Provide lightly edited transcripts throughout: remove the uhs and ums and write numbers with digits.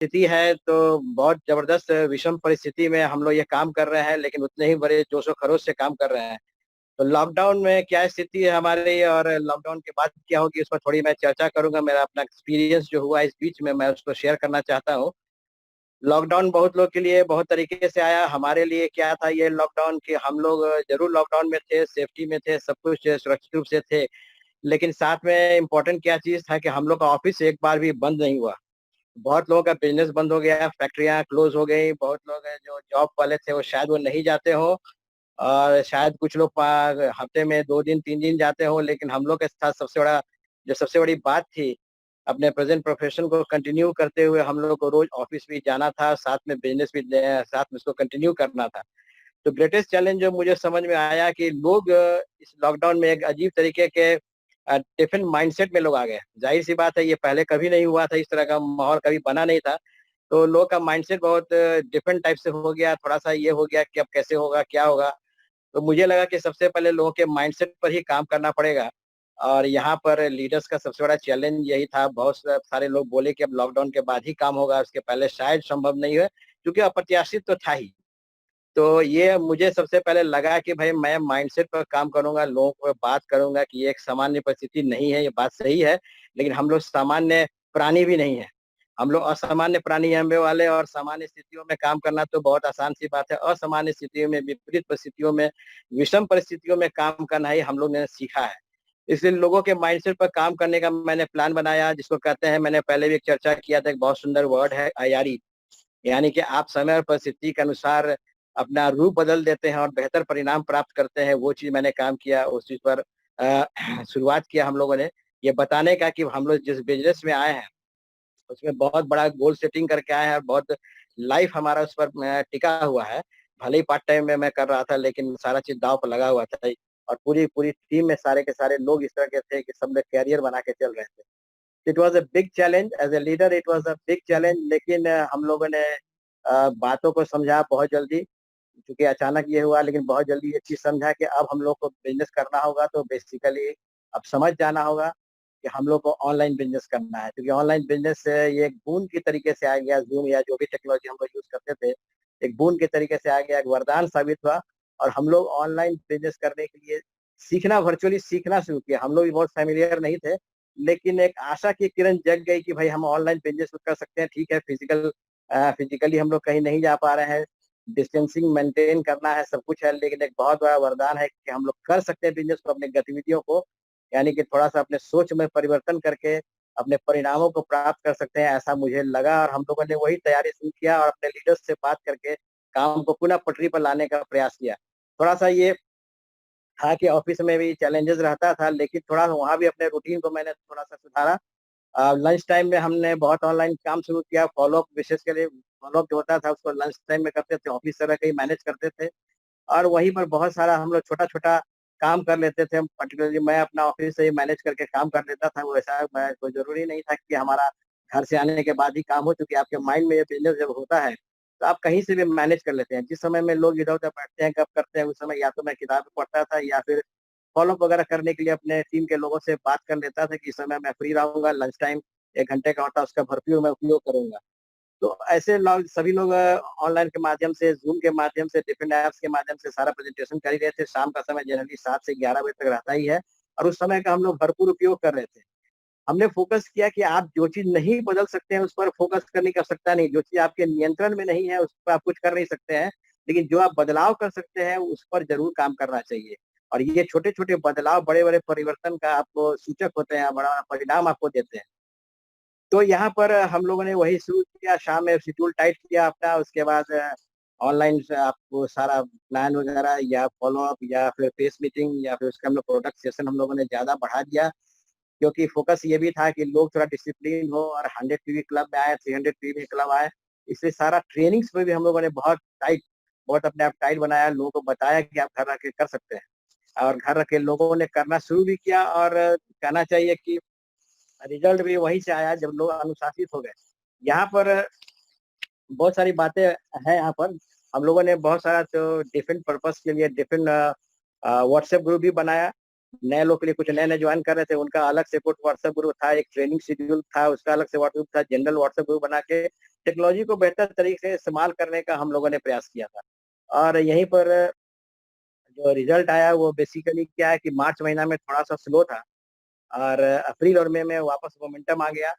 स्थिति है तो बहुत जबरदस्त विषम परिस्थिति में हम लोग ये काम कर रहे हैं, लेकिन उतने ही बड़े जोशो खरोश से काम कर रहे हैं। तो लॉकडाउन में क्या स्थिति है हमारी और लॉकडाउन के बाद क्या होगी, उस पर थोड़ी मैं चर्चा करूंगा। मेरा अपना एक्सपीरियंस जो हुआ इस बीच में मैं उसको शेयर करना चाहता हूँ। लॉकडाउन बहुत लोग के लिए बहुत तरीके से आया। हमारे लिए क्या था ये लॉकडाउन कि हम लोग जरूर लॉकडाउन में थे, सेफ्टी में थे, सब कुछ सुरक्षित रूप से थे, लेकिन साथ में इम्पोर्टेंट क्या चीज था कि हम लोग का ऑफिस एक बार भी बंद नहीं हुआ। बहुत लोगों का बिजनेस बंद हो गया, फैक्ट्रियां क्लोज हो गई। बहुत लोग हैं जो जॉब वाले थे वो शायद वो नहीं जाते हो, और शायद कुछ लोग हफ्ते में 2 दिन 3 दिन जाते हो। लेकिन हम लोग के साथ सबसे बड़ी बात थी, अपने प्रेजेंट प्रोफेशन को कंटिन्यू करते हुए हम लोग को रोज ऑफिस भी जाना था, साथ में बिजनेस भी साथ में उसको कंटिन्यू करना था। तो ग्रेटेस्ट चैलेंज जो मुझे समझ में आया कि लोग इस लॉकडाउन में एक अजीब तरीके के डिफरेंट माइंडसेट में लोग आ गए। जाहिर सी बात है, ये पहले कभी नहीं हुआ था, इस तरह का माहौल कभी बना नहीं था। तो लोगों का माइंडसेट बहुत डिफरेंट टाइप से हो गया। थोड़ा सा ये हो गया कि अब कैसे होगा, क्या होगा। तो मुझे लगा कि सबसे पहले लोगों के माइंडसेट पर ही काम करना पड़ेगा, और यहाँ पर लीडर्स का सबसे बड़ा चैलेंज यही था। बहुत सारे लोग बोले कि अब लॉकडाउन के बाद ही काम होगा, उसके पहले शायद संभव नहीं है, क्योंकि अप्रत्याशित तो था ही। तो ये मुझे सबसे पहले लगा कि भाई मैं माइंडसेट पर काम करूंगा, लोगों को बात करूंगा कि ये एक सामान्य परिस्थिति नहीं है, ये बात सही है, लेकिन हम लोग सामान्य प्राणी भी नहीं है। हम लोग असामान्य प्राणी हैं वाले, और सामान्य स्थितियों में काम करना तो बहुत आसान सी बात है। असामान्य स्थितियों में, विपरीत परिस्थितियों में, विषम परिस्थितियों में काम करना ही हम लोग ने सीखा है। इसलिए लोगों के माइंडसेट पर काम करने का मैंने प्लान बनाया, जिसको कहते हैं, मैंने पहले भी एक चर्चा किया था, एक बहुत सुंदर वर्ड है आईआरई। यानी कि आप समय और परिस्थिति के अनुसार अपना रूप बदल देते हैं और बेहतर परिणाम प्राप्त करते हैं। वो चीज मैंने काम किया, उस चीज पर शुरुआत किया हम लोगों ने, ये बताने का कि हम लोग जिस बिजनेस में आए हैं उसमें बहुत बड़ा गोल सेटिंग करके आए हैं, और बहुत लाइफ हमारा उस पर टिका हुआ है। भले ही पार्ट टाइम में मैं कर रहा था, लेकिन सारा चीज दाव पर लगा हुआ था। और पूरी पूरी टीम में सारे के सारे लोग इस तरह के थे कि सब लोग कैरियर बना के चल रहे थे। It was a big challenge as a leader, it was a big challenge. लेकिन हम लोगों ने बातों को समझा बहुत जल्दी, क्योंकि अचानक ये हुआ, लेकिन बहुत जल्दी ये चीज समझा कि अब हम लोग को बिजनेस करना होगा। तो बेसिकली अब समझ जाना होगा कि हम लोग को ऑनलाइन बिजनेस करना है, क्योंकि ऑनलाइन बिजनेस ये एक बून की तरीके से आ गया। जूम या जो भी टेक्नोलॉजी हम लोग यूज करते थे, एक बून के तरीके से आ गया, एक वरदान साबित हुआ। और हम लोग ऑनलाइन बिजनेस करने के लिए सीखना, वर्चुअली सीखना शुरू किया। हम लोग भी बहुत फेमिलियर नहीं थे, लेकिन एक आशा की किरण जग गई कि भाई हम ऑनलाइन बिजनेस कर सकते हैं। ठीक है, फिजिकली हम लोग कहीं नहीं जा पा रहे हैं, डिस्टेंसिंग मेंटेन करना है, सब कुछ है, लेकिन एक बहुत बड़ा वरदान है कि हम लोग कर सकते हैं बिजनेस को, अपने गतिविधियों को, यानी कि थोड़ा सा अपने सोच में परिवर्तन करके अपने परिणामों को प्राप्त कर सकते हैं, ऐसा मुझे लगा। और हम लोगों ने वही तैयारी शुरू किया और अपने लीडर्स से बात करके काम को पुनः पटरी पर लाने का प्रयास किया। थोड़ा सा ये था कि ऑफिस में भी चैलेंजेस रहता था, लेकिन थोड़ा वहाँ भी अपने रूटीन को मैंने थोड़ा सा सुधारा। लंच टाइम में हमने बहुत ऑनलाइन काम शुरू किया। फॉलोअप विशेष कर फॉलोअप जो होता था उसको लंच टाइम में करते थे, ऑफिस तरह कहीं मैनेज करते थे। और वहीं पर बहुत सारा हम लोग छोटा छोटा काम कर लेते थे। पर्टिकुलरली मैं अपना ऑफिस से ही मैनेज करके काम कर लेता था। वो ऐसा मैं कोई जरूरी नहीं था कि हमारा घर से आने के बाद ही काम हो, चूंकि आपके माइंड में ये बिजनेस जब होता है तो आप कहीं से भी मैनेज कर लेते हैं। जिस समय में लोग इधर उधर बैठते हैं, कब करते हैं, उस समय या तो मैं किताब पढ़ता था, या फिर फॉलोअप वगैरह करने के लिए अपने टीम के लोगों से बात कर लेता था कि इस समय मैं फ्री रहूंगा, लंच टाइम 1 घंटे का होता है, उसका भरपूर मैं उपयोग करूंगा। तो ऐसे लोग, सभी लोग ऑनलाइन के माध्यम से, जूम के माध्यम से, डिफरेंट ऐप्स के माध्यम से सारा प्रेजेंटेशन कर ही रहे थे। शाम का समय जनरली 7 से 11 बजे तक रहता ही है, और उस समय का हम लोग भरपूर उपयोग कर रहे थे। हमने फोकस किया कि आप जो चीज नहीं बदल सकते हैं उस पर फोकस करने की आवश्यकता नहीं। जो चीज आपके नियंत्रण में नहीं है उस पर आप कुछ कर नहीं सकते हैं, लेकिन जो आप बदलाव कर सकते हैं उस पर जरूर काम करना चाहिए। और ये छोटे छोटे बदलाव बड़े बड़े परिवर्तन का आपको सूचक होते हैं, बड़ा बड़ा परिणाम आपको देते हैं। तो यहाँ पर हम लोगों ने वही शुरू किया, शाम में शेड्यूल टाइट किया अपना। उसके बाद ऑनलाइन से आपको सारा प्लान वगैरह या फॉलोअप या फिर फेस मीटिंग या फिर उसका हम लोग प्रोडक्ट सेशन हम लोगों ने ज़्यादा बढ़ा दिया, क्योंकि फोकस ये भी था कि लोग थोड़ा डिसिप्लिन हो। और 100 पीवी क्लब में आए, 300 पीवी क्लब आए, इसलिए सारा ट्रेनिंग्स में भी हम लोगों ने बहुत अपने आप टाइट बनाया। लोगों को बताया कि आप घर रह के कर सकते हैं, और घर रह के लोगों ने करना शुरू भी किया। और कहना चाहिए कि रिजल्ट भी वहीं से आया जब लोग अनुशासित हो गए। यहाँ पर बहुत सारी बातें हैं। यहाँ पर हम लोगों ने बहुत सारा तो डिफरेंट पर्पस के लिए डिफरेंट व्हाट्सएप ग्रुप भी बनाया, नए लोग के लिए कुछ नए-नए ज्वाइन कर रहे थे, उनका अलग सेपरेट व्हाट्सएप ग्रुप था, एक ट्रेनिंग शेड्यूल था, उसका अलग से व्हाट्सएप था, जनरल व्हाट्सएप ग्रुप बना के टेक्नोलॉजी को बेहतर तरीके से इस्तेमाल करने का हम लोगों ने प्रयास किया था। और यहीं पर जो रिज़ल्ट आया वो बेसिकली क्या है कि मार्च महीना में थोड़ा-सा स्लो था और अप्रैल और मई में वापस मोमेंटम आ गया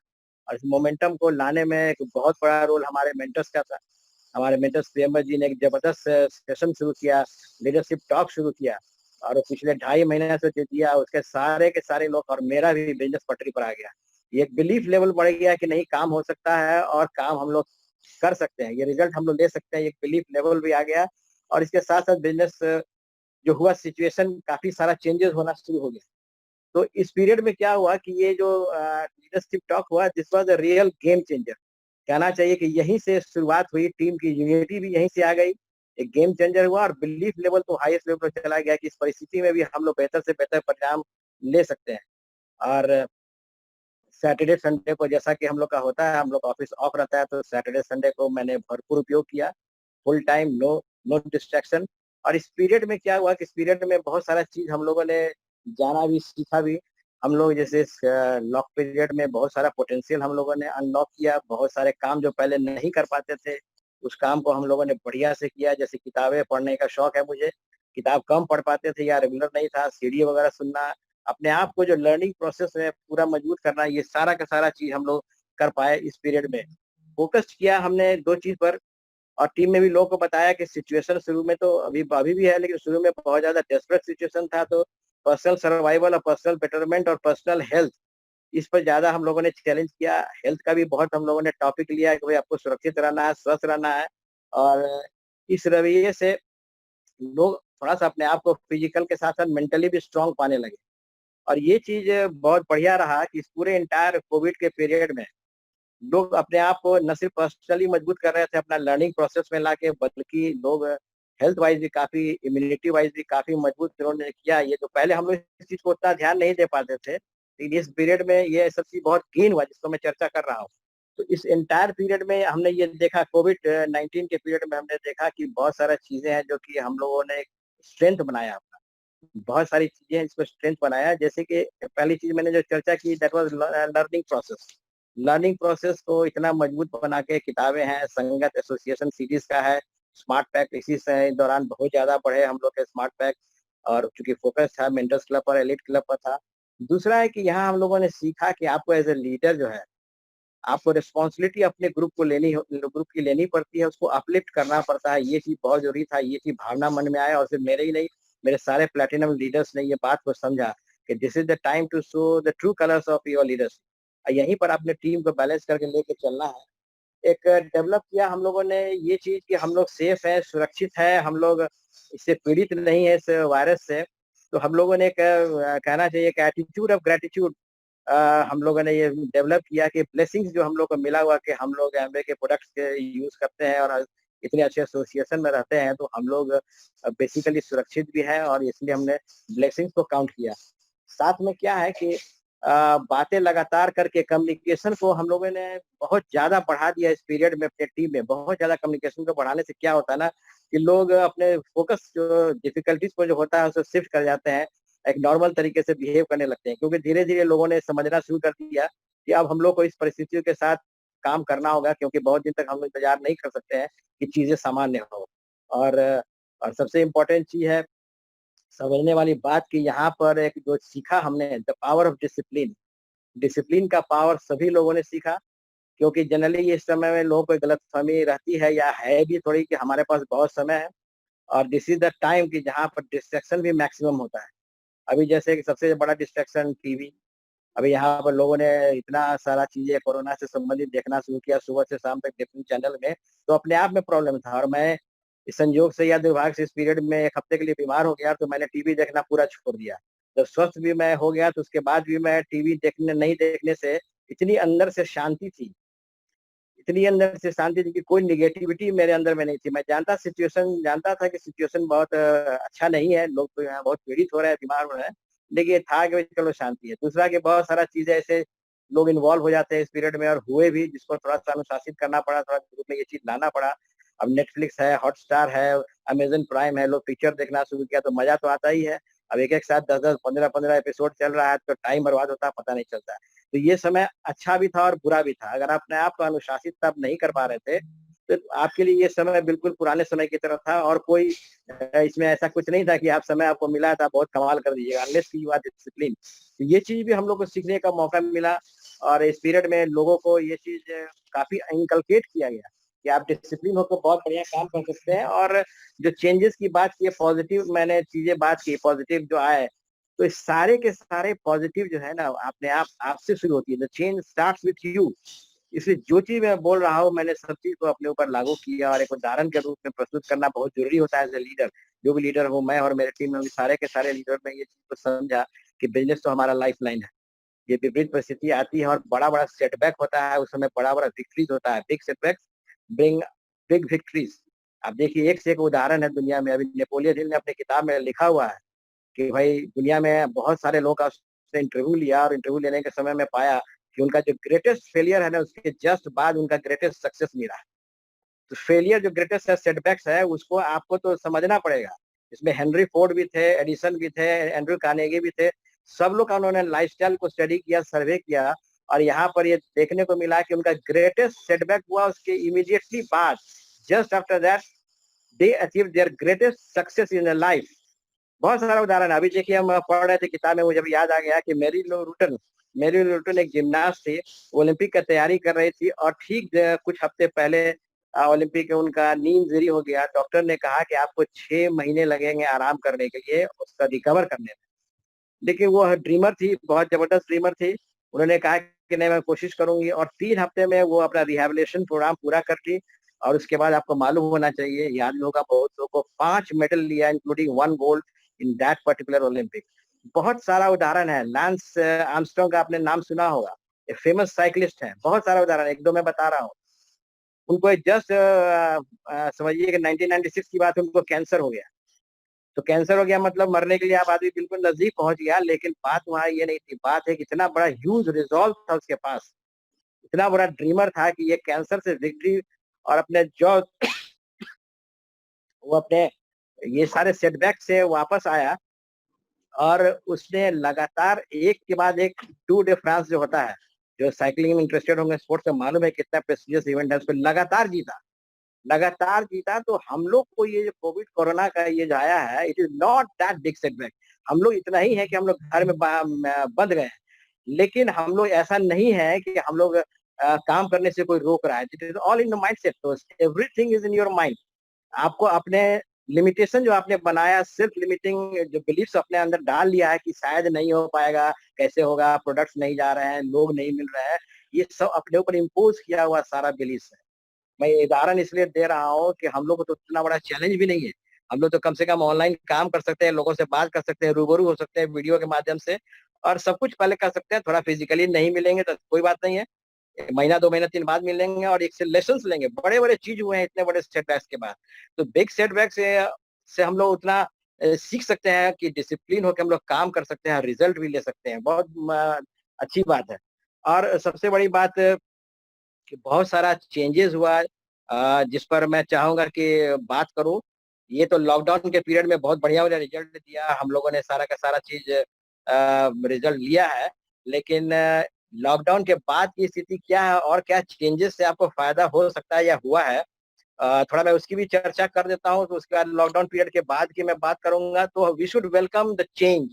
और इस मोमेंटम को लाने में एक बहुत बड़ा रोल हमारे मेंटर्स का था। हमारे मेंटर्स प्रियंबल जी ने एक ज़बरदस्त सेशन शुरू किया, लीडरशिप टॉक शुरू किया और वो पिछले ढाई महीने से जो दिया उसके सारे के सारे लोग और मेरा भी बिज़नेस पटरी पर आ गया। ये एक बिलीफ लेवल बढ़ गया कि नहीं काम हो सकता है और काम हम लोग कर सकते हैं, ये रिज़ल्ट हम लोग ले सकते हैं, एक बिलीफ लेवल भी आ गया और इसके साथ-साथ बिज़नेस जो हुआ सिचुएशन काफ़ी सारा चेंजेज़ होना शुरू हो गया। तो इस पीरियड में क्या हुआ कि ये जो लीडरशिप टॉक हुआ this was a real game changer. कहना चाहिए कि यहीं से शुरुआत हुई, टीम की यूनिटी भी यहीं से आ गई। एक गेम चेंजर हुआ और बिलीफ लेवल तो हाईएस्ट लेवल पर चला गया कि इस परिस्थिति में भी हम लोग बेहतर से बेहतर परिणाम ले सकते हैं। और सैटरडे संडे को जैसा कि हम लोग का होता है, हम लोग ऑफिस ऑफ रहता है तो सैटरडे संडे को मैंने भरपूर उपयोग किया। Full time no no distraction और इस पीरियड में क्या हुआ कि इस पीरियड में बहुत सारा चीज़ हम लोगों ने जाना भी, सीखा भी। हम लोग जैसे इस लॉक पीरियड में बहुत सारा पोटेंशियल हम लोगों ने अनलॉक किया, बहुत सारे काम जो पहले नहीं कर पाते थे, उस काम को हम लोगों ने बढ़िया से किया। जैसे किताबें पढ़ने का शौक है मुझे, किताब कम पढ़ पाते थे या रेगुलर नहीं था, सीडी वगैरह सुनना, अपने आप को जो लर्निंग प्रोसेस है पूरा मजबूत करना, ये सारा का सारा चीज़ हम लोग कर पाए इस पीरियड में। फ़ोकस किया हमने 2 चीज़ पर और टीम में भी लोगों को बताया कि सिचुएशन शुरू में तो अभी भी है, लेकिन शुरू में बहुत ज़्यादा डेस्परेट सिचुएशन था, तो पर्सनल सर्वाइवल और पर्सनल बेटरमेंट और पर्सनल हेल्थ इस पर ज़्यादा हम लोगों ने चैलेंज किया। हेल्थ का भी बहुत हम लोगों ने टॉपिक लिया कि भई आपको सुरक्षित रहना है, स्वस्थ रहना है और इस रवैये से लोग थोड़ा-सा अपने आप को फिज़िकल के साथ-साथ मेंटली भी स्ट्रॉन्ग पाने लगे। और ये चीज़ बहुत बढ़िया रहा कि इस पूरे एंटायर कोविड के पीरियड में लोग अपने आप को न सिर्फ पर्सनली मजबूत कर रहे थे अपना लर्निंग प्रोसेस में लाके, बल्कि लोग हेल्थ वाइज़ भी काफ़ी, इम्यूनिटी वाइज़ भी काफ़ी मजबूत इन्होंने किया। ये तो पहले हम लोग इस चीज़ को उतना ध्यान नहीं दे पाते थे, लेकिन इस पीरियड में ये सब चीज़ बहुत गेन हुआ जिसको मैं चर्चा कर रहा हूँ। तो इस एंटायर पीरियड में हमने ये देखा, कोविड-19 के पीरियड में हमने देखा कि बहुत सारा चीज़ें हैं जो कि हम लोगों ने स्ट्रेंथ बनाया अपना। बहुत सारी चीज़ें हैं जिसको स्ट्रेंथ बनाया, जैसे कि पहली चीज़ मैंने जो चर्चा की that was learning process. Learning process को इतना मजबूत बना के किताबें हैं, संगत एसोसिएशन सीरीज़ का है, स्मार्ट पैक इसी से दौरान बहुत ज़्यादा बढ़े हम लोग के स्मार्ट पैक और चूँकि फ़ोकस था मेंटर्स क्लब पर, एलीट क्लब पर था। दूसरा है कि यहाँ हम लोगों ने सीखा कि आपको एज़ अ लीडर जो है, आपको रिस्पॉन्सिबिलिटी अपने ग्रुप की लेनी पड़ती है, उसको अपलिफ्ट करना पड़ता है, ये चीज़ बहुत ज़रूरी था, ये चीज़ भावना मन में आया और सिर्फ मेरे ही नहीं, मेरे सारे प्लैटिनम लीडर्स ने ये बात को समझा कि this is the time to show the true colours of your leadership. यहीं पर अपने टीम को बैलेंस करके लेके चलना है। एक डेवलप किया हम लोगों ने ये चीज़ कि हम लोग सेफ हैं, सुरक्षित हैं, हम लोग इससे पीड़ित नहीं है इस वायरस से। तो हम लोगों ने एक कहना चाहिए एक एटीट्यूड ऑफ ग्रैटिट्यूड अ, हम लोगों ने ये डेवलप किया कि ब्लेसिंग्स जो हम लोग को मिला हुआ कि हम लोग एमवे के प्रोडक्ट्स के यूज़ करते हैं और इतने अच्छे एसोसिएशन में रहते हैं, तो हम लोग बेसिकली सुरक्षित भी हैं और इसलिए हमने ब्लेसिंग्स को काउंट किया। साथ में क्या है कि बातें लगातार करके कम्युनिकेशन को हम लोगों ने बहुत ज़्यादा बढ़ा दिया इस पीरियड में अपने टीम में। बहुत ज़्यादा कम्युनिकेशन को बढ़ाने से क्या होता है ना कि लोग अपने फ़ोकस जो डिफ़िकल्टीज़ को जो होता है उसे शिफ्ट कर जाते हैं, एक नॉर्मल तरीके से बिहेव करने लगते हैं। क्योंकि धीरे-धीरे लोगों ने समझना शुरू कर दिया कि अब हम लोग को इस परिस्थितियों के साथ काम करना होगा क्योंकि बहुत दिन तक हम लोग इंतज़ार नहीं कर सकते हैं कि चीज़ें सामान्य हो। और और सबसे इम्पोर्टेंट चीज़ है समझने वाली बात कि यहाँ पर एक जो सीखा हमने the power of discipline, discipline का पावर सभी लोगों ने सीखा क्योंकि जनरली इस समय में लोगों को गलतफ़हमी रहती है या है भी थोड़ी कि हमारे पास बहुत समय है और दिस इज़ द टाइम कि जहाँ पर डिस्ट्रैक्शन भी मैक्सिमम होता है। अभी जैसे कि सबसे बड़ा डिस्ट्रैक्शन टीवी, अभी यहाँ पर लोगों ने इतना सारा चीज़ें कोरोना से संबंधित देखना शुरू किया सुबह से शाम तक डिफरेंट चैनल में, तो अपने आप में प्रॉब्लम था और मैं इस संयोग से या दुर्भाग्य से इस पीरियड में 1 हफ्ते के लिए बीमार हो गया, तो मैंने टीवी देखना पूरा छोड़ दिया। जब स्वस्थ भी मैं हो गया, तो उसके बाद भी मैं टीवी नहीं देखने से इतनी अंदर से शांति थी, इतनी अंदर से शांति थी कि कोई नेगेटिविटी मेरे अंदर में नहीं थी। मैं जानता था कि सिचुएशन बहुत अच्छा नहीं है, लोग तो यहाँ बहुत पीड़ित हो रहे हैं, बीमार हो रहे हैं, लेकिन ये था कि भई चलो शांति है। दूसरा कि बहुत सारा चीज़ें ऐसे लोग इन्वॉल्व हो जाते हैं इस पीरियड में और हुए भी जिसको थोड़ा-सा अनुशासित करना पड़ा, थोड़ा ग्रुप में ये चीज़ लाना पड़ा। अब नेटफ्लिक्स है, हॉटस्टार है, अमेज़न प्राइम है, लोग पिक्चर देखना शुरू किया तो मज़ा तो आता ही है। अब एक-एक साथ 10-10, 15-15 एपिसोड चल रहा है तो टाइम बर्बाद होता है, पता नहीं चलता है। तो ये समय अच्छा भी था और बुरा भी था। अगर अपने आप को अनुशासित तब नहीं कर पा रहे थे, तो आपके लिए ये समय बिल्कुल पुराने समय की तरह था और कोई इसमें ऐसा कुछ नहीं था कि आप समय आपको मिला था, बहुत कमाल कर दीजिएगा, अनलेस यू आर डिसिप्लिन। तो ये चीज़ भी हम लोग को सीखने का मौका मिला और इस पीरियड में लोगों को ये चीज़ काफ़ी इनकलकेट किया गया कि आप डिसिप्लिन होकर बहुत बढ़िया काम कर सकते हैं और जो चेंजेस की बात की है, पॉजिटिव मैंने चीज़ें बात की, पॉजिटिव जो आए, तो इस सारे के सारे पॉजिटिव जो है ना, अपने आप आपसे शुरू होती है। The change starts with you. इसलिए जो चीज़ मैं बोल रहा हूँ, मैंने सब चीज़ को अपने ऊपर लागू किया और एक उदाहरण के रूप में प्रस्तुत करना बहुत ज़रूरी होता है एज़ अ लीडर। जो भी लीडर हूँ मैं और मेरे टीम में भी सारे के सारे लीडर ने ये चीज़ को समझा कि बिज़नेस तो हमारा लाइफ़लाइन है। ये विपरीत परिस्थिति आती है और बड़ा-बड़ा सेटबैक होता है, उस समय बड़ा-बड़ा विक्ट्रीज़ होता है। Big setbacks bring big victories. आप देखिए एक से एक उदाहरण है दुनिया में। अभी नेपोलियन हिल ने अपनी किताब में लिखा हुआ है कि भाई दुनिया में बहुत सारे लोगों का उससे इंटरव्यू लिया और इंटरव्यू लेने के समय में पाया कि उनका जो ग्रेटेस्ट फेलियर है ना, उसके जस्ट बाद उनका ग्रेटेस्ट सक्सेस मिला है। तो फेलियर जो ग्रेटेस्ट है, सेटबैक्स है, उसको आपको तो समझना पड़ेगा। इसमें हेनरी फोर्ड भी थे, एडिसन भी थे, एंड्रयू कार्नेगी भी थे। सब लोग का उन्होंने लाइफ़स्टाइल को स्टडी किया, सर्वे किया और यहाँ पर ये देखने को मिला कि उनका ग्रेटेस्ट सेटबैक हुआ उसके इमीडिएटली बाद। Just after that they achieved their greatest success in their life. बहुत सारा उदाहरण है। अभी देखिए हम पढ़ रहे थे किताब में, मुझे अभी याद आ गया कि मैरी लो रूटन एक जिम्नास्ट थी, ओलंपिक का तैयारी कर रही थी और ठीक कुछ हफ्ते पहले ओलंपिक में उनका नी इंजरी हो गया। डॉक्टर ने कहा कि आपको 6 महीने लगेंगे आराम करने के लिए, उसका रिकवर करने में। लेकिन वो ड्रीमर थी, बहुत ज़बरदस्त ड्रीमर थी। उन्होंने कहा कि नहीं मैं कोशिश करूँगी और 3 हफ्ते में वो अपना रिहैबिलिटेशन प्रोग्राम पूरा कर ली और उसके बाद आपको मालूम होना चाहिए, याद भी होगा बहुत लोगों को 5 मेडल लिया including 1 gold in that particular Olympic. बहुत सारा उदाहरण है। लैंस आर्मस्ट्रांग का आपने नाम सुना होगा, एक फेमस साइक्लिस्ट हैं। बहुत सारा उदाहरण है, 1-2 मैं बता रहा हूँ। उनको जस्ट समझिए कि 1996 की बात है, उनको कैंसर हो गया। तो कैंसर हो गया मतलब मरने के लिए आप आदमी बिल्कुल नज़दीक पहुँच गया, लेकिन बात वहाँ ये नहीं थी। बात है कि इतना बड़ा ह्यूज रिज़ॉल्व था उसके पास, इतना बड़ा ड्रीमर था कि ये कैंसर से विक्ट्री और अपने जो वो अपने ये सारे सेटबैक से वापस आया और उसने लगातार एक के बाद एक टूर डे फ्रांस जो होता है, जो साइक्लिंग में इंटरेस्टेड होंगे, स्पोर्ट्स में मालूम है कितना प्रेस्टिजियस इवेंट है, उसको लगातार जीता। लगातार जीता तो हम लोग को ये जो कोविड कोरोना का ये जो आया है, it is not that big setback. हम लोग इतना ही है कि हम लोग घर में बंद गए हैं। लेकिन हम लोग ऐसा नहीं है कि हम लोग काम करने से कोई रोक रहा है। It is all in the mindset. तो everything is in your mind. आपको अपने लिमिटेशन जो आपने बनाया, सेल्फ लिमिटिंग जो बिलीफ्स अपने अंदर डाल लिया है कि शायद नहीं हो पाएगा, कैसे होगा, प्रोडक्ट्स नहीं जा रहे हैं, लोग नहीं मिल रहे हैं, ये सब अपने ऊपर इम्पोज़ किया हुआ सारा बिलीफ्स है। मैं ये उदाहरण इसलिए दे रहा हूँ कि हम लोग को तो उतना बड़ा चैलेंज भी नहीं है। हम लोग तो कम से कम ऑनलाइन काम कर सकते हैं, लोगों से बात कर सकते हैं, रूबरू हो सकते हैं वीडियो के माध्यम से और सब कुछ पहले कर सकते हैं। थोड़ा फिज़िकली नहीं मिलेंगे तो कोई बात नहीं है। महीना 2 महीना 3 बाद मिलेंगे और एक से लेसन्स लेंगे। बड़े-बड़े चीज़ हुए हैं इतने बड़े सेटबैक्स के बाद। तो बिग सेटबैक से हम लोग उतना सीख सकते हैं कि डिसिप्लिन होके हम लोग काम कर सकते हैं, रिज़ल्ट भी ले सकते हैं। बहुत अच्छी बात है। और सबसे बड़ी बात कि बहुत सारा चेंजेज़ हुआ जिस पर मैं चाहूँगा कि बात करूँ। ये तो लॉकडाउन के पीरियड में बहुत बढ़िया वाला रिज़ल्ट दिया, हम लोगों ने सारा का सारा चीज़ रिज़ल्ट लिया है। लेकिन लॉकडाउन के बाद की स्थिति क्या है और क्या चेंजेज़ से आपको फ़ायदा हो सकता है या हुआ है? थोड़ा मैं उसकी भी चर्चा कर देता हूँ, तो उसके बाद लॉकडाउन पीरियड के बाद की मैं बात करूँगा, तो we should welcome the change.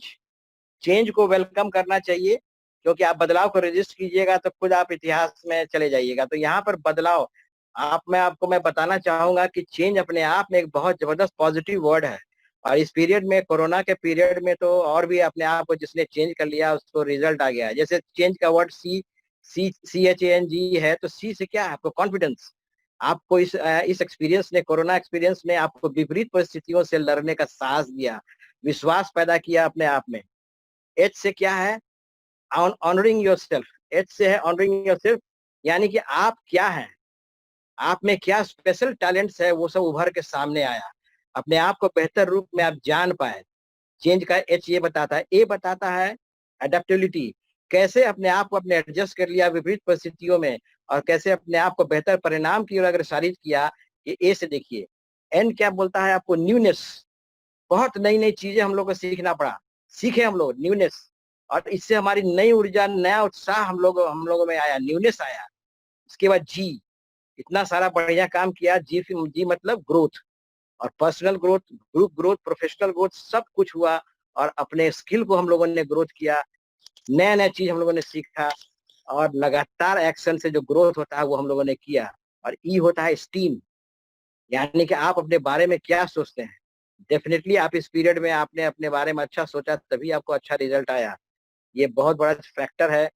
Change को वेलकम करना चाहिए, क्योंकि आप बदलाव को रेजिस्ट कीजिएगा तो खुद आप इतिहास में चले जाइएगा। तो यहाँ पर बदलाव मैं बताना चाहूँगा कि चेंज अपने आप में एक बहुत ज़बरदस्त पॉज़िटिव वर्ड है और इस पीरियड में कोरोना के पीरियड में तो और भी अपने आप को जिसने चेंज कर लिया उसको रिज़ल्ट आ गया है। जैसे चेंज का वर्ड CHANG है, तो सी से क्या है आपको कॉन्फिडेंस। आपको इस एक्सपीरियंस ने कोरोना एक्सपीरियंस ने आपको विपरीत परिस्थितियों से लड़ने का साहस दिया, विश्वास पैदा किया अपने आप में। एच से क्या है ऑनरिंग योरसेल्फ। एच से है ऑनरिंग योरसेल्फ, यानी कि आप क्या हैं, आप में क्या स्पेशल टैलेंट्स है वो सब उभर के सामने आया। अपने आप को बेहतर रूप में आप जान पाए। चेंज का एच ये बताता है। ए बताता है एडेप्टेबिलिटी, कैसे अपने आप को अपने एडजस्ट कर लिया विपरीत परिस्थितियों में और कैसे अपने आप को बेहतर परिणाम की ओर अग्रसरित किया, ये ए से देखिए। एन क्या बोलता है आपको न्यूनेस, बहुत नई-नई चीजें हम लोग को सीखना पड़ा। सीखे हम लोग न्यूनेस, और इससे हमारी नई ऊर्जा, नया उत्साह हम लोगों में आया, न्यूनेस आया। उसके बाद जी, इतना सारा बढ़िया काम किया। जी मतलब ग्रोथ, और personal growth, group growth, professional growth, सब कुछ हुआ। और अपने स्किल को हम लोगों ने ग्रोथ किया, नया नया चीज हम लोगों ने सीखा, और लगातार एक्शन से जो ग्रोथ होता है वो हम लोगों ने किया। और ई होता है स्टीम, यानी कि आप अपने बारे में क्या सोचते हैं। डेफिनेटली आप इस पीरियड में आपने अपने बारे में अच्छा सोचा, तभी आपको अच्छा रिजल्ट आया। ये बहुत बड़ा फैक्टर है।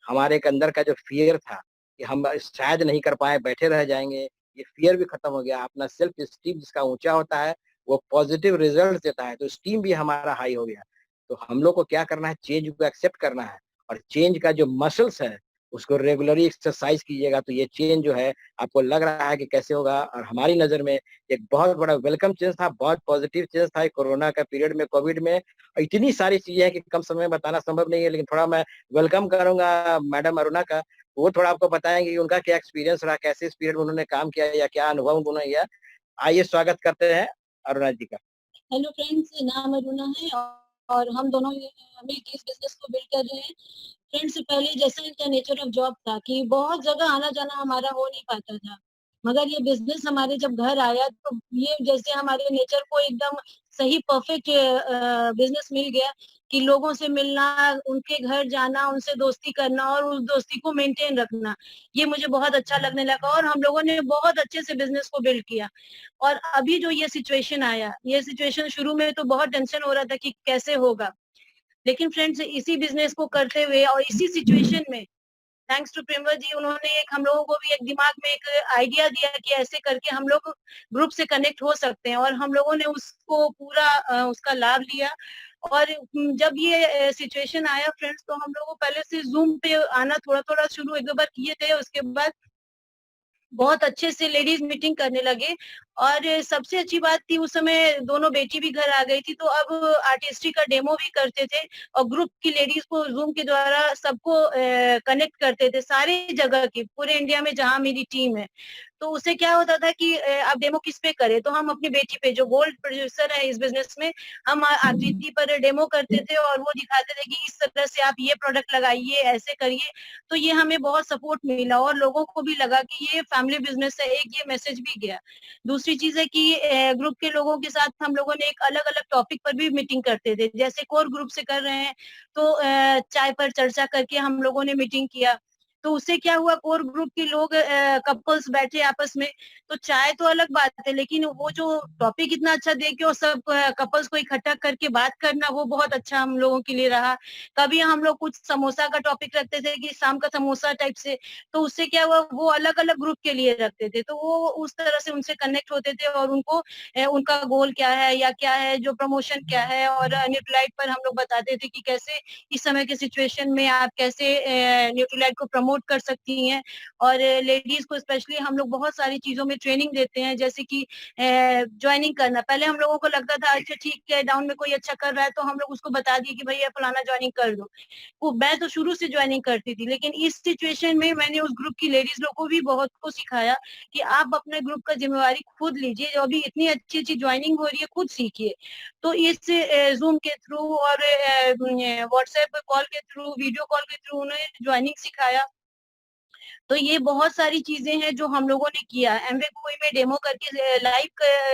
हमारे के अंदर का जो फियर था कि हम शायद नहीं कर पाए, बैठे रह जाएंगे, ये फियर भी खत्म हो गया। अपना सेल्फ स्टीम जिसका ऊंचा होता है वो पॉजिटिव रिजल्ट देता है, तो स्टीम भी हमारा हाई हो गया। तो हम लोग को क्या करना है, चेंज को एक्सेप्ट करना है, और चेंज का जो मसल्स है उसको रेगुलरली एक्सरसाइज कीजिएगा, तो ये चेंज जो है आपको लग रहा है कि कैसे होगा। और हमारी नजर में एक बहुत बड़ा वेलकम चेंज था, बहुत पॉजिटिव चेंज था कोरोना का पीरियड में, कोविड में। इतनी सारी चीजें हैं कि कम समय में बताना संभव नहीं है, लेकिन थोड़ा मैं वेलकम करूंगा मैडम अरुणा का, वो थोड़ा आपको बताएंगे कि उनका क्या एक्सपीरियंस रहा, कैसे इस पीरियड में उन्होंने काम किया या क्या अनुभव उन्होंने किया। आइए स्वागत करते हैं अरुणा जी का। हेलो फ्रेंड्स, नाम अरुणा है और हम दोनों मिलकर इस बिजनेस को बिल्ड कर रहे हैं। फ्रेंड्स, पहले जैसा इनका नेचर ऑफ जॉब था कि बहुत जगह आना जाना हमारा हो नहीं पाता था, मगर ये बिजनेस हमारे जब घर आया तो ये जैसे हमारे नेचर को एकदम सही परफेक्ट बिजनेस मिल गया कि लोगों से मिलना, उनके घर जाना, उनसे दोस्ती करना और उस दोस्ती को मेंटेन रखना, ये मुझे बहुत अच्छा लगने लगा और हम लोगों ने बहुत अच्छे से बिजनेस को बिल्ड किया। और अभी जो ये सिचुएशन आया, ये सिचुएशन शुरू में तो बहुत टेंशन हो रहा था कि कैसे होगा, लेकिन फ्रेंड्स इसी बिजनेस को करते हुए और इसी सिचुएशन में थैंक्स टू प्रेमवर जी, उन्होंने एक हम लोगों को भी एक दिमाग में एक आइडिया दिया कि ऐसे करके हम लोग ग्रुप से कनेक्ट हो सकते हैं, और हम लोगों ने उसको पूरा उसका लाभ लिया। और जब ये सिचुएशन आया फ्रेंड्स, तो हम लोगों को पहले से जूम पे आना थोड़ा थोड़ा शुरू एक दो बार किए थे, उसके बाद बहुत अच्छे से लेडीज मीटिंग करने लगे। और सबसे अच्छी बात थी, उस समय दोनों बेटी भी घर आ गई थी, तो अब आर्टिस्ट्री का डेमो भी करते थे और ग्रुप की लेडीज को जूम के द्वारा सबको कनेक्ट करते थे, सारी जगह की, पूरे इंडिया में जहाँ मेरी टीम है। तो उससे क्या होता था कि आप डेमो किस पे करें, तो हम अपनी बेटी पे, जो गोल्ड प्रोड्यूसर है इस बिजनेस में, हम आकृति पर डेमो करते थे और वो दिखाते थे कि इस तरह से आप ये प्रोडक्ट लगाइए, ऐसे करिए। तो ये हमें बहुत सपोर्ट मिला और लोगों को भी लगा कि ये फैमिली बिजनेस है, एक ये मैसेज भी गया। दूसरी चीज है कि ग्रुप के लोगों के साथ हम लोगों ने एक अलग अलग टॉपिक पर भी मीटिंग करते थे, जैसे कोर ग्रुप से कर रहे हैं तो चाय पर चर्चा करके हम लोगों ने मीटिंग किया। तो उससे क्या हुआ, कोर ग्रुप के लोग कपल्स बैठे आपस में, तो चाय तो अलग बात है, लेकिन वो जो टॉपिक इतना अच्छा दे के और सब कपल्स को इकट्ठा करके बात करना, वो बहुत अच्छा हम लोगों के लिए रहा। कभी हम लोग कुछ समोसा का टॉपिक रखते थे कि शाम का समोसा टाइप से, तो उससे क्या हुआ, वो अलग अलग ग्रुप के लिए रखते थे, तो वो उस तरह से उनसे कनेक्ट होते थे और उनको उनका गोल क्या है या क्या है, जो प्रमोशन क्या है, और न्यूट्रीलाइट पर हम लोग बताते थे कि कैसे इस समय के सिचुएशन में आप कैसे न्यूट्रीलाइट को प्रमोट कर सकती हैं। और लेडीज को स्पेशली हम लोग बहुत सारी चीजों में ट्रेनिंग देते हैं, जैसे कि ज्वाइनिंग करना। पहले हम लोगों को लगता था अच्छा ठीक है, डाउन में कोई अच्छा कर रहा है तो हम लोग उसको बता दिए कि भैया फलाना ज्वाइनिंग कर दो। वो मैं तो शुरू से ज्वाइनिंग करती थी, लेकिन इस सिचुएशन में मैंने उस ग्रुप की लेडीज लोग को भी बहुत को सिखाया कि आप अपने ग्रुप का जिम्मेवारी खुद लीजिए, जो अभी इतनी अच्छी अच्छी ज्वाइनिंग हो रही है खुद सीखिए। तो इस जूम के थ्रू और व्हाट्सएप कॉल के थ्रू, वीडियो कॉल के थ्रू उन्हें ज्वाइनिंग सिखाया। तो ये बहुत सारी चीजें हैं जो हम लोगों ने किया। एमवे कोई में डेमो करके लाइव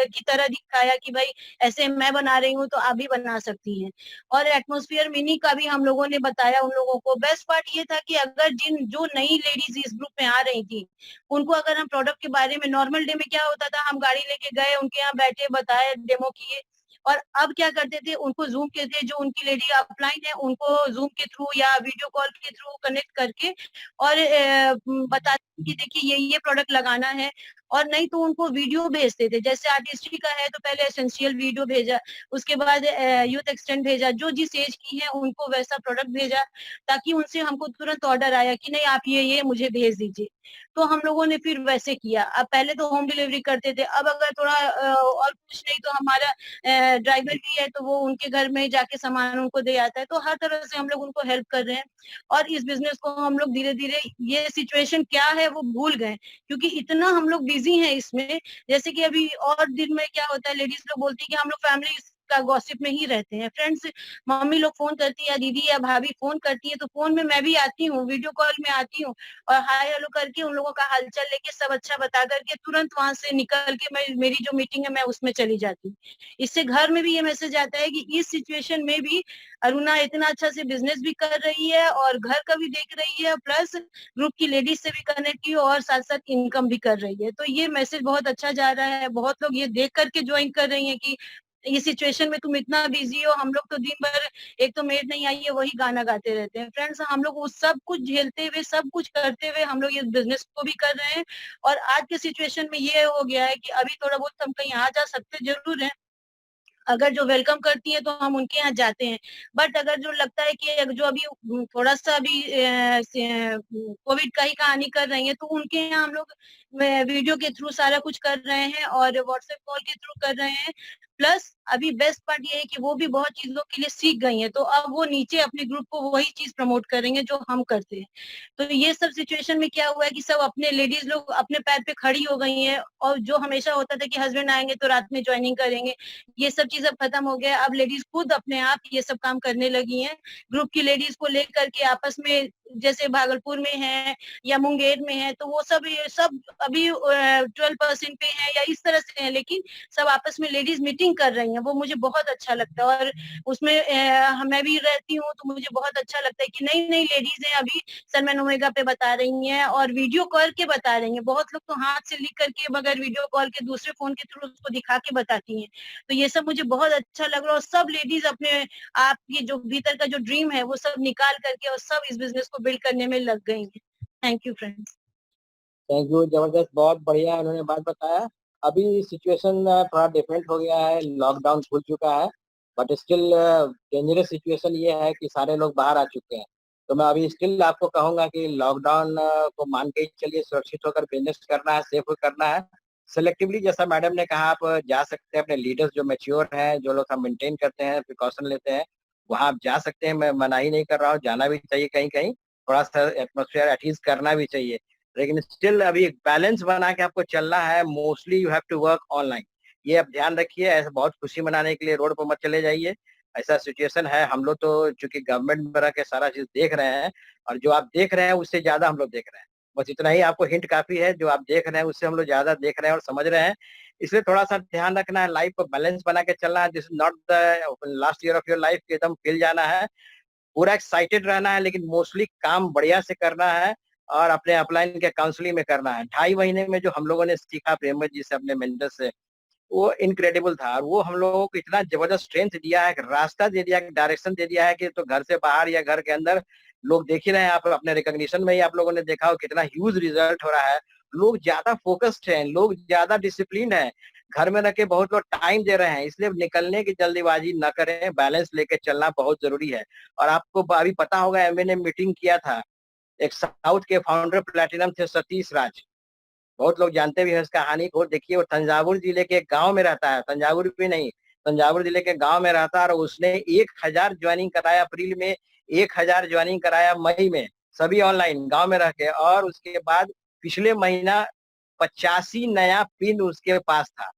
की तरह दिखाया कि भाई ऐसे मैं बना रही हूँ तो आप भी बना सकती हैं। और एटमॉस्फेयर मिनी का भी हम लोगों ने बताया उन लोगों को। बेस्ट पार्ट ये था कि अगर जिन जो नई लेडीज इस ग्रुप में आ रही थी, उनको अगर हम प्रोडक्ट के बारे में, नॉर्मल डे में क्या होता था, हम गाड़ी लेके गए, उनके यहाँ बैठे, बताए, डेमो किए। और अब क्या करते थे, उनको जूम के थे, जो उनकी लेडी अपलाइन है उनको जूम के थ्रू या वीडियो कॉल के थ्रू कनेक्ट करके और बताते कि देखिए ये प्रोडक्ट लगाना है। और नहीं तो उनको वीडियो भेजते थे, जैसे आर्टिस्ट्री का है तो पहले एसेंशियल वीडियो भेजा, उसके बाद यूथ एक्सटेंड भेजा, जो जिस एज की है उनको वैसा प्रोडक्ट भेजा, ताकि उनसे हमको तुरंत ऑर्डर आया कि नहीं आप ये मुझे भेज दीजिए। तो हम लोगों ने फिर वैसे किया। अब पहले तो होम डिलीवरी करते थे, अब अगर थोड़ा और कुछ नहीं तो हमारा ड्राइवर भी है तो वो उनके घर में जाके सामान उनको दे आता है। तो हर तरह से हम लोग उनको हेल्प कर रहे हैं। और इस बिजनेस को हम लोग धीरे धीरे, ये सिचुएशन क्या है वो भूल गए, क्योंकि इतना हम लोग बिजी हैं इसमें। जैसे कि अभी और दिन में क्या होता है, लेडीज लोग बोलती है कि हम लोग फैमिली का गॉसिप में ही रहते हैं। फ्रेंड्स, मम्मी लोग फोन करती है या दीदी या भाभी फोन करती है तो फोन में मैं भी आती हूँ, वीडियो कॉल में आती हूँ और हाय हेलो करके उन लोगों का हालचाल लेके सब अच्छा बता करके तुरंत वहां से निकल के मैं मेरी जो मीटिंग है मैं उसमें चली जाती हूँ। इससे घर में भी ये मैसेज आता है कि इस सिचुएशन में भी अरुणा इतना अच्छा से बिजनेस भी कर रही है और घर का भी देख रही है, प्लस ग्रुप की लेडीज से भी कनेक्ट की और साथ साथ इनकम भी कर रही है। तो ये मैसेज बहुत अच्छा जा रहा है, बहुत लोग ये देख करके ज्वाइन कर रही है कि ये सिचुएशन में तुम इतना बिजी हो, हम लोग तो दिन भर एक तो मेड नहीं आई है वही गाना गाते रहते हैं। फ्रेंड्स, हम लोग वो सब कुछ झेलते हुए सब कुछ करते हुए हम लोग ये बिजनेस को भी कर रहे हैं और आज के सिचुएशन में ये हो गया है कि अभी थोड़ा बहुत हम कहीं आ जा सकते जरूर है, अगर जो वेलकम करती है तो हम उनके यहाँ जाते हैं। बट अगर जो लगता है कि जो अभी थोड़ा सा अभी कोविड का ही कहानी कर रही है तो उनके यहाँ हम लोग वीडियो के थ्रू सारा कुछ कर रहे हैं और व्हाट्सएप कॉल के थ्रू कर रहे हैं। प्लस अभी बेस्ट पार्ट ये है कि वो भी बहुत चीजों के लिए सीख गई हैं, तो अब वो नीचे अपने ग्रुप को वही चीज प्रमोट करेंगे जो हम करते हैं। तो ये सब सिचुएशन में क्या हुआ है कि सब अपने लेडीज लोग अपने पैर पे खड़ी हो गई हैं और जो हमेशा होता था कि हस्बैंड आएंगे तो रात में ज्वाइनिंग करेंगे, ये सब चीज अब खत्म हो गया। अब लेडीज खुद अपने आप ये सब काम करने लगी हैं। ग्रुप की लेडीज को लेकर के आपस में, जैसे भागलपुर में है या मुंगेर में है, तो वो सब ये सब अभी 12% पे है या इस तरह से है, लेकिन सब आपस में लेडीज मीटिंग कर रही हैं। वो मुझे बहुत अच्छा लगता है और उसमें मैं भी रहती हूँ तो मुझे बहुत अच्छा लगता है कि नई नई लेडीज हैं अभी सलमान ओमेगा पे बता रही हैं और वीडियो कॉल के बता रही हैं। बहुत लोग तो हाथ से लिख करके मगर वीडियो कॉल के दूसरे फोन के थ्रू उसको दिखा के बताती हैं। तो ये सब मुझे बहुत अच्छा लग रहा है और सब लेडीज अपने आप की जो भीतर का जो ड्रीम है वो सब निकाल करके और सब इस बिजनेस को बिल्ड करने में लग गई हैं। Thank you friends. Thank you, जबरदस्त, बहुत बढ़िया उन्होंने बात बताया। अभी सिचुएशन थोड़ा डिफरेंट हो गया है, लॉकडाउन खुल चुका है, बट स्टिल डेंजरस सिचुएशन ये है कि सारे लोग बाहर आ चुके हैं। तो मैं अभी स्टिल आपको कहूंगा कि लॉकडाउन को मान के ही चलिए, सुरक्षित होकर बिजनेस करना है, सेफ करना है। सेलेक्टिवली जैसा मैडम ने कहा, आप जा सकते हैं, अपने लीडर्स जो मैच्योर हैं, जो लोग हम मेंटेन करते हैं, प्रिकॉशन लेते हैं, वहाँ आप जा सकते हैं। मैं मना ही नहीं कर रहा हूँ, जाना भी चाहिए कहीं कहीं, थोड़ा सा एटमोसफेयर एटलीस्ट करना भी चाहिए। लेकिन स्टिल अभी एक बैलेंस बना के आपको चलना है। Mostly you have to work online, ये आप ध्यान रखिए। ऐसे बहुत खुशी मनाने के लिए रोड पर मत चले जाइए, ऐसा सिचुएशन है। हम लोग तो चूंकि गवर्नमेंट में रह के सारा चीज देख रहे हैं, और जो आप देख रहे हैं उससे ज्यादा हम लोग देख रहे हैं। बस इतना ही आपको हिंट काफी है, जो आप देख रहे हैं उससे हम लोग ज्यादा देख रहे हैं और समझ रहे हैं। इसलिए थोड़ा सा ध्यान रखना है, लाइफ को बैलेंस बना के चलना है। This is not the last year of your life, एकदम फील जाना है, पूरा एक्साइटेड रहना है, लेकिन मोस्टली काम बढ़िया से करना है और अपने अपलाइन के काउंसलिंग में करना है। 2.5 महीने में जो हम लोगों ने सीखा प्रेमवत जी से, अपने मेंटर से, वो इनक्रेडिबल था। और वो हम लोगों को इतना जबरदस्त स्ट्रेंथ दिया है, रास्ता दे दिया, डायरेक्शन दे दिया है कि तो घर से बाहर या घर के अंदर लोग देख ही रहे हैं। आप अपने रिकॉग्निशन में ही आप लोगों ने देखा हो कितना ह्यूज रिजल्ट हो रहा है। लोग ज्यादा फोकस्ड हैं, लोग ज्यादा डिसिप्लिन है, घर में रह के बहुत लोग टाइम दे रहे हैं। इसलिए निकलने की जल्दीबाजी न करें, बैलेंस लेके चलना बहुत जरूरी है। और आपको अभी पता होगा, एमए ने मीटिंग किया था, एक साउथ के फाउंडर प्लेटिनम थे, सतीश राज, बहुत लोग जानते भी हैं उसका कहानी को। देखिए, वो तंजावुर जिले के गांव में रहता है, तंजावुर भी नहीं, तंजावुर जिले के गांव में रहता है। और उसने 1,000 ज्वाइनिंग कराया अप्रैल में, 1,000 ज्वाइनिंग कराया मई में, सभी ऑनलाइन गांव में रह के। और उसके बाद पिछले महीना 85 नया पिन उसके पास था,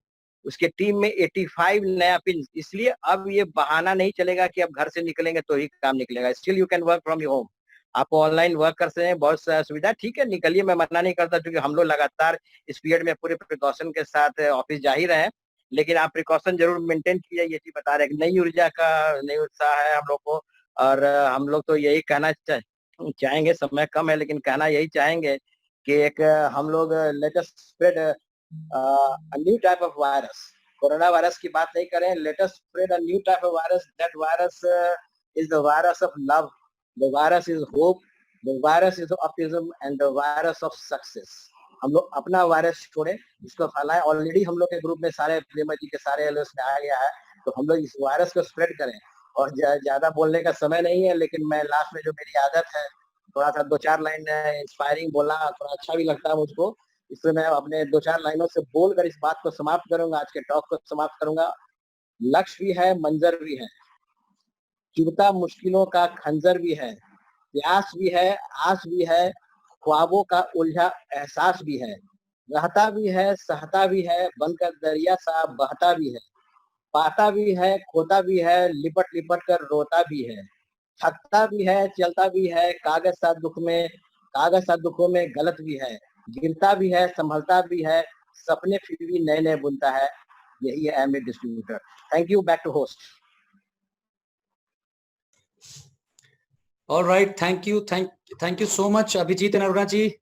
उसके टीम में 85 नया पिन। इसलिए अब ये बहाना नहीं चलेगा कि अब घर से निकलेंगे तो ही काम निकलेगा। Still you can work from your home, आप ऑनलाइन वर्क कर सकते हैं, बहुत सुविधा। ठीक है, निकलिए, मैं मना नहीं करता, क्योंकि हम लोग लगातार इस पीरियड में पूरे प्रिकॉशन के साथ ऑफिस जा ही रहे हैं। लेकिन आप प्रिकॉशन जरूर मेंटेन कीजिए, ये चीज बता रहे हैं। नई ऊर्जा का नई उत्साह है हम लोग को। और हम लोग तो यही कहना चाहेंगे, समय कम है लेकिन कहना यही चाहेंगे कि एक हम लोग latest spread new type of virus, corona virus की बात नहीं करें, latest spread a new type of virus. That virus is the virus of love, the virus is hope, the virus is optimism and the virus of success। हम लोग अपना virus छोड़े, इसको फैलाएं। ऑलरेडी हम लोग के ग्रुप में सारे प्रेमा जी के सारे एलओएस में आ गया है, तो हम लोग इस वायरस को स्प्रेड करें। और ज्यादा बोलने का समय नहीं है, लेकिन मैं लास्ट में, जो मेरी आदत है, थोड़ा सा 2-4 लाइन इंस्पायरिंग बोलना थोड़ा अच्छा भी लगता है मुझको, इसलिए मैं अपने 2-4 लाइनों से बोलकर इस बात को समाप्त करूंगा, आज के टॉक को समाप्त करूंगा। लक्ष्य भी है, मंजर भी है, चुभता मुश्किलों का खंजर भी है, प्यास भी है, आस भी है, ख्वाबों का उलझा एहसास भी है, रहता भी है, सहता भी है, बनकर दरिया सा बहता भी है, पाता भी है, खोता भी है, लिपट लिपट कर रोता भी है, थकता भी है, चलता भी है, कागज सा दुखों में गलत भी है, गिरता भी है, संभलता भी है, सपने फिर भी नए नए बुनता है। यही है MA distributor. Thank you, back to host. All right, thank you so much Abhijit and Aruna ji